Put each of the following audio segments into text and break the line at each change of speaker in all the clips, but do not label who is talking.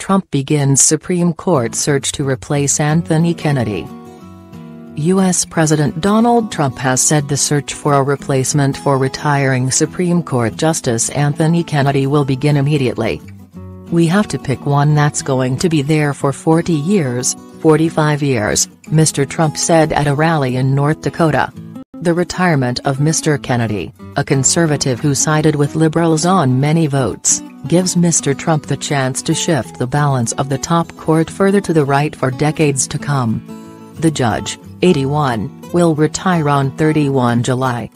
Trump begins Supreme Court search to replace Anthony Kennedy. U.S. President Donald Trump has said the search for a replacement for retiring Supreme Court Justice Anthony Kennedy will begin immediately. "We have to pick one that's going to be there for 40 years, 45 years, Mr. Trump said at a rally in North Dakota. The retirement of Mr. Kennedy, a conservative who sided with liberals on many votes, gives Mr. Trump the chance to shift the balance of the top court further to the right for decades to come. The judge, 81, will retire on 31 July.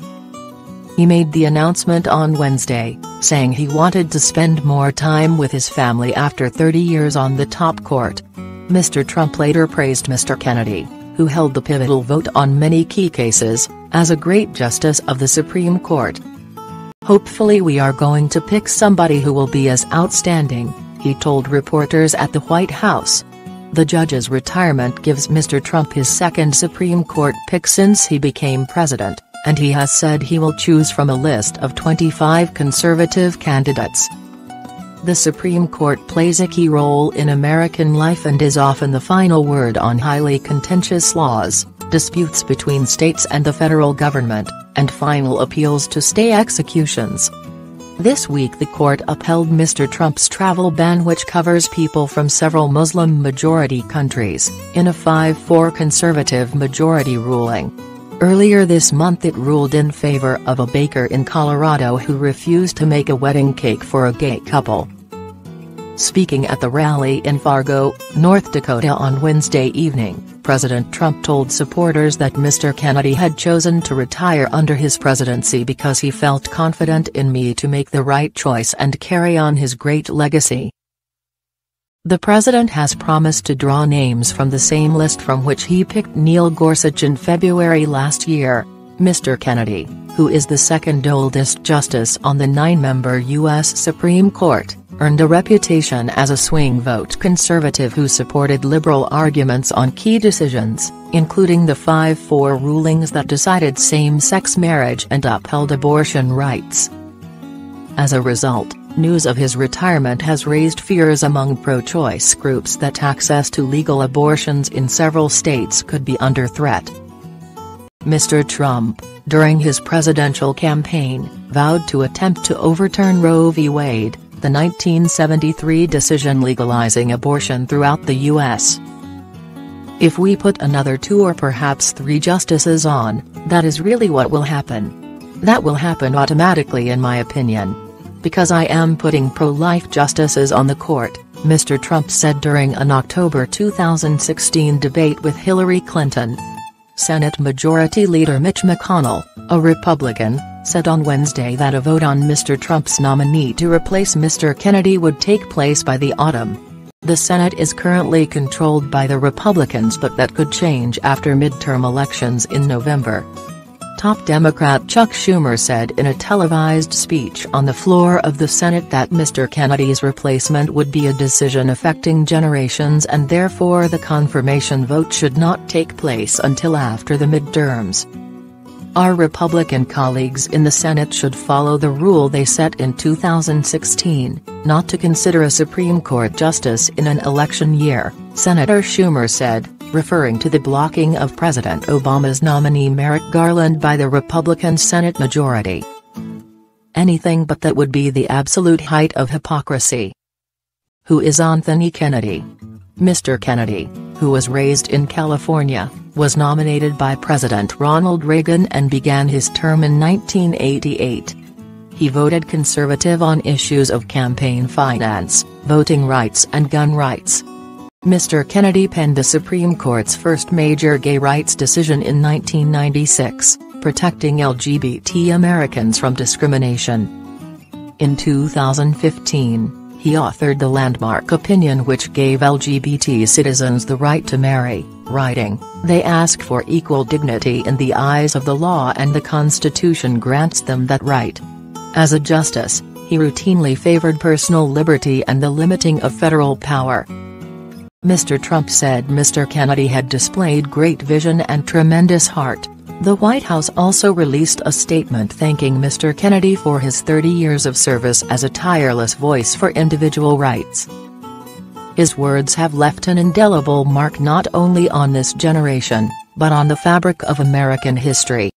He made the announcement on Wednesday, saying he wanted to spend more time with his family after 30 years on the top court. Mr. Trump later praised Mr. Kennedy, who held the pivotal vote on many key cases, as a great justice of the Supreme Court. "Hopefully we are going to pick somebody who will be as outstanding," he told reporters at the White House. The judge's retirement gives Mr. Trump his second Supreme Court pick since he became president, and he has said he will choose from a list of 25 conservative candidates. The Supreme Court plays a key role in American life and is often the final word on highly contentious laws, disputes between states and the federal government, and final appeals to stay executions. This week the court upheld Mr. Trump's travel ban, which covers people from several Muslim-majority countries, in a 5-4 conservative majority ruling. Earlier this month it ruled in favor of a baker in Colorado who refused to make a wedding cake for a gay couple. Speaking at the rally in Fargo, North Dakota on Wednesday evening, President Trump told supporters that Mr. Kennedy had chosen to retire under his presidency because he felt confident in me to make the right choice and carry on his great legacy. The president has promised to draw names from the same list from which he picked Neil Gorsuch in February last year. Mr. Kennedy, who is the second oldest justice on the 9-member U.S. Supreme Court, earned a reputation as a swing vote conservative who supported liberal arguments on key decisions, including the 5-4 rulings that decided same-sex marriage and upheld abortion rights. As a result, news of his retirement has raised fears among pro-choice groups that access to legal abortions in several states could be under threat. Mr. Trump, during his presidential campaign, vowed to attempt to overturn Roe v. Wade, the 1973 decision legalizing abortion throughout the U.S. "If we put another 2 or perhaps 3 justices on, that is really what will happen. That will happen automatically in my opinion. Because I am putting pro-life justices on the court," Mr. Trump said during an October 2016 debate with Hillary Clinton. Senate Majority Leader Mitch McConnell, a Republican, said on Wednesday that a vote on Mr. Trump's nominee to replace Mr. Kennedy would take place by the autumn. The Senate is currently controlled by the Republicans, but that could change after midterm elections in November. Top Democrat Chuck Schumer said in a televised speech on the floor of the Senate that Mr. Kennedy's replacement would be a decision affecting generations and therefore the confirmation vote should not take place until after the midterms. "Our Republican colleagues in the Senate should follow the rule they set in 2016, not to consider a Supreme Court justice in an election year," Senator Schumer said, referring to the blocking of President Obama's nominee Merrick Garland by the Republican Senate majority. "Anything but that would be the absolute height of hypocrisy." Who is Anthony Kennedy? Mr. Kennedy, who was raised in California, was nominated by President Ronald Reagan and began his term in 1988. He voted conservative on issues of campaign finance, voting rights and gun rights. Mr. Kennedy penned the Supreme Court's first major gay rights decision in 1996, protecting LGBT Americans from discrimination. In 2015, he authored the landmark opinion which gave LGBT citizens the right to marry, writing, "They ask for equal dignity in the eyes of the law and the Constitution grants them that right." As a justice, he routinely favored personal liberty and the limiting of federal power. Mr. Trump said Mr. Kennedy had displayed great vision and tremendous heart. The White House also released a statement thanking Mr. Kennedy for his 30 years of service as a tireless voice for individual rights. His words have left an indelible mark not only on this generation, but on the fabric of American history.